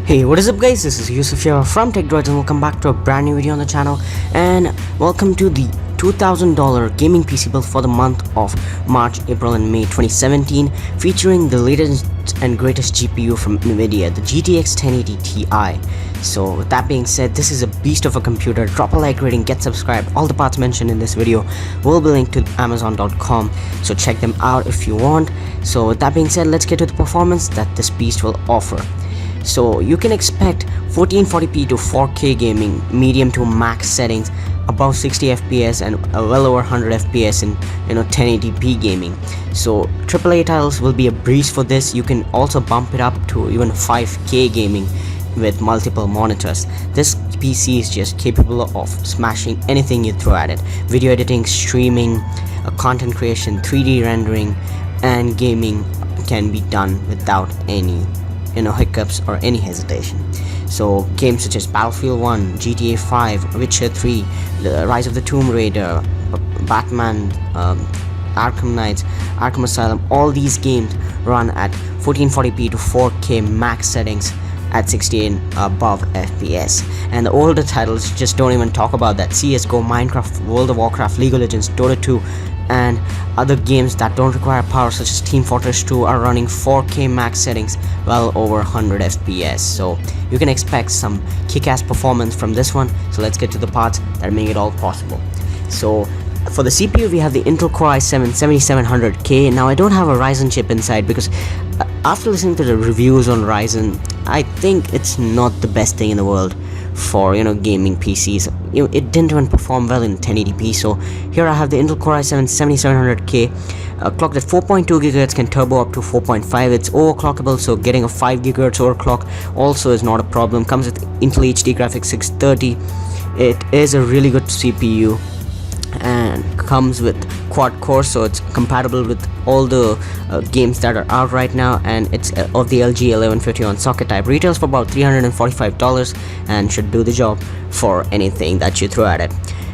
Hey, what is up guys, this is Yusuf here from TechDroids and welcome back to a brand new video on the channel, and welcome to the $2,000 gaming PC build for the month of March, April and May 2017, featuring the latest and greatest GPU from Nvidia, the GTX 1080Ti. So with that being said, this is a beast of a computer. Drop a like rating, get subscribed. All the parts mentioned in this video will be linked to Amazon.com, so check them out if you want. So with that being said, let's get to the performance that this beast will offer. So you can expect 1440p to 4K gaming, medium to max settings, above 60 FPS and well over 100 FPS in 1080p gaming. So AAA titles will be a breeze for this. You can also bump it up to even 5K gaming with multiple monitors. This PC is just capable of smashing anything you throw at it. Video editing, streaming, content creation, 3D rendering and gaming can be done without any hiccups or any hesitation. So games such as Battlefield 1, GTA 5, Witcher 3, the Rise of the Tomb Raider, Batman, Arkham Knights, Arkham Asylum, all these games run at 1440p to 4K max settings at 60 and above FPS. And the older titles, just don't even talk about that. CSGO, Minecraft, World of Warcraft, League of Legends, Dota 2 and other games that don't require power such as Team Fortress 2 are running 4K max settings well over 100 FPS. So you can expect some kick-ass performance from this one. So let's get to the parts that make it all possible. So for the CPU, we have the Intel Core i7 7700K. Now I don't have a Ryzen chip inside because after listening to the reviews on Ryzen, I think it's not the best thing in the world for gaming PCs. It didn't even perform well in 1080p. So here I have the Intel Core i7 7700K, clocked at 4.2 GHz, can turbo up to 4.5. It's overclockable, so getting a 5 GHz overclock also is not a problem. Comes with Intel HD graphics 630. It is a really good CPU and comes with quad core, so it's compatible with all the games that are out right now, and it's of the LG 1151 socket type. Retails for about $345 and should do the job for anything that you throw at it.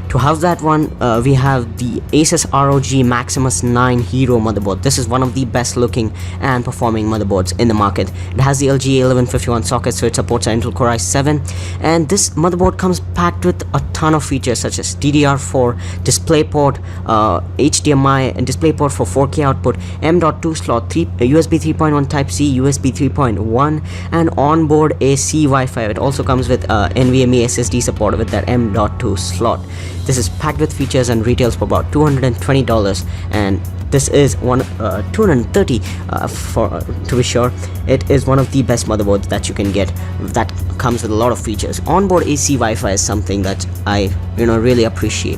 To house that one, we have the Asus ROG Maximus 9 Hero motherboard. This is one of the best looking and performing motherboards in the market. It has the LG 1151 socket, so it supports an Intel Core i7, and this motherboard comes packed with a ton of features such as DDR4, DisplayPort, HDMI and DisplayPort for 4K output, M.2 slot, USB 3.1 Type-C, USB 3.1 and onboard AC Wi-Fi. It also comes with NVMe SSD support with that M.2 slot. This is packed with features and retails for about $220, and this is $230 for to be sure. It is one of the best motherboards that you can get that comes with a lot of features. Onboard AC Wi-Fi is something that I really appreciate.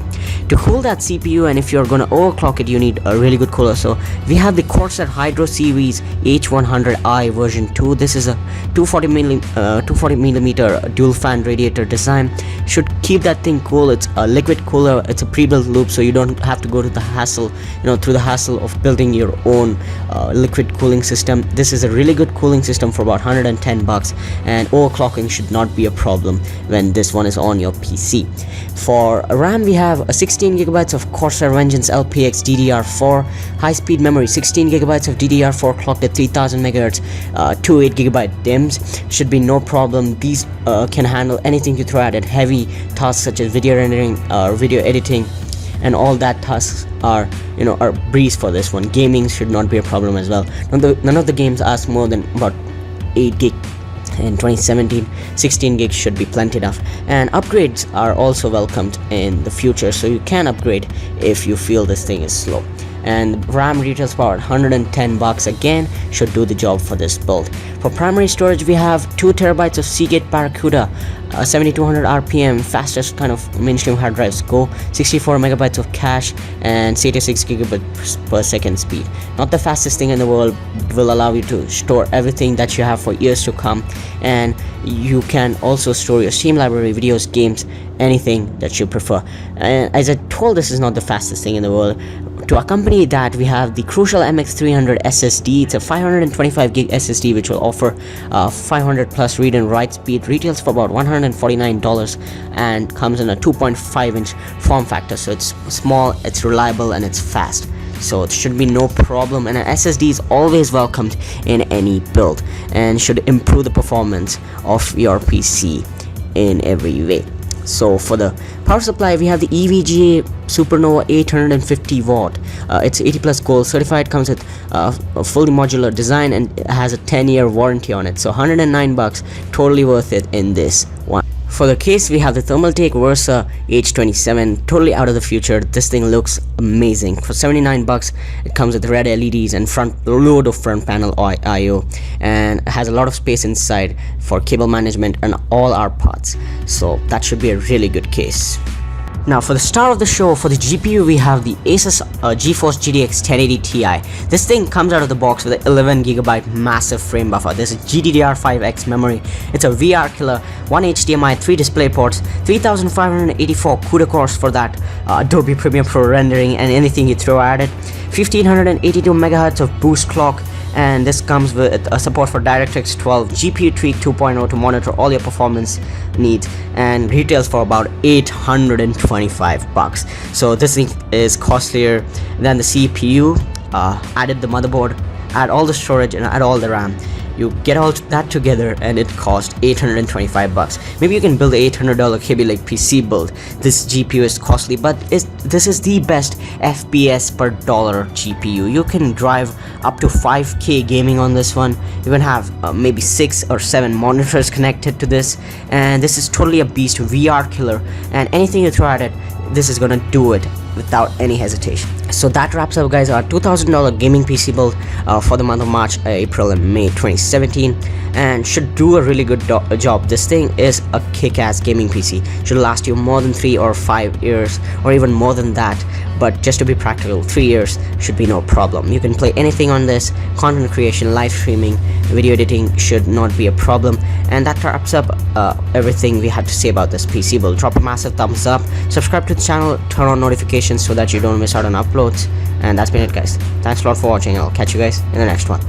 To cool that CPU, and if you're gonna overclock it, you need a really good cooler. So we have the Corsair Hydro Series H100i version 2. This is a 240mm dual fan radiator design. Should keep that thing cool. It's a liquid cooler. It's a pre-built loop, so you don't have to go to the hassle through the hassle of building your own liquid cooling system. This is a really good cooling system for about $110, and overclocking should not be a problem when this one is on your PC. For RAM, we have a 16GB of Corsair Vengeance LPX DDR4, high-speed memory 16GB of DDR4 clocked at 3000 MHz, 2 8GB DIMMs. Should be no problem. These can handle anything you throw at it. Heavy tasks such as video rendering, video editing, and all that tasks are are breeze for this one. Gaming should not be a problem as well. None of the games ask more than about 8 gig. In 2017, 16 gigs should be plenty enough, and upgrades are also welcomed in the future, so you can upgrade if you feel this thing is slow. And RAM retails for $110 again, should do the job for this build. For primary storage, we have 2 terabytes of Seagate Barracuda, 7200 RPM, fastest kind of mainstream hard drives go, 64 megabytes of cache, and 86 gigabits per second speed. Not the fastest thing in the world, will allow you to store everything that you have for years to come, and you can also store your Steam library, videos, games, anything that you prefer. And as I told, this is not the fastest thing in the world. To accompany that, we have the Crucial MX300 SSD. It's a 525 gig SSD which will offer 500 plus read and write speed. Retails for about $149 and comes in a 2.5 inch form factor, so it's small, it's reliable, and it's fast. So it should be no problem, and an SSD is always welcomed in any build and should improve the performance of your PC in every way. So for the power supply, we have the EVGA Supernova 850 watt. It's 80 plus gold certified, comes with a fully modular design, and has a 10-year warranty on it. So $109, totally worth it in this one. For the case, we have the Thermaltake Versa H27, totally out of the future. This thing looks amazing. For $79, it comes with red LEDs and load of front panel I/O, and has a lot of space inside for cable management and all our parts. So that should be a really good case. Now for the star of the show, for the GPU, we have the Asus GeFirce GTX 1080Ti. This thing comes out of the box with an 11GB massive frame buffer. There's a GDDR5X memory. It's a VR killer, 1 HDMI, 3 display ports, 3584 CUDA cores for that Adobe Premiere Pro rendering and anything you throw at it, 1582 MHz of boost clock, and this comes with a support for DirectX 12, GPU Tweak 2.0 to monitor all your performance needs, and retails for about $825. So this thing is costlier than the CPU. Added the motherboard, add all the storage, and add all the RAM. You get all that together and it costs $825. Maybe you can build the $800 Kabylake PC build. This GPU is costly, but this is the best FPS per dollar GPU. You can drive up to 5K gaming on this one. You can have maybe 6 or 7 monitors connected to this, and this is totally a beast, VR killer, and anything you throw at it, this is gonna do it without any hesitation. So that wraps up, guys, our $2,000 gaming PC build for the month of March, April, and May 2017, and should do a really good job. This thing is a kick-ass gaming PC. Should last you more than 3 or 5 years, or even more than that. But just to be practical, 3 years should be no problem. You can play anything on this. Content creation, live streaming, video editing should not be a problem. And that wraps up everything we had to say about this PC build. Drop a massive thumbs up, subscribe to the channel, turn on notifications so that you don't miss out on uploads. And that's been it, guys. Thanks a lot for watching. I'll catch you guys in the next one.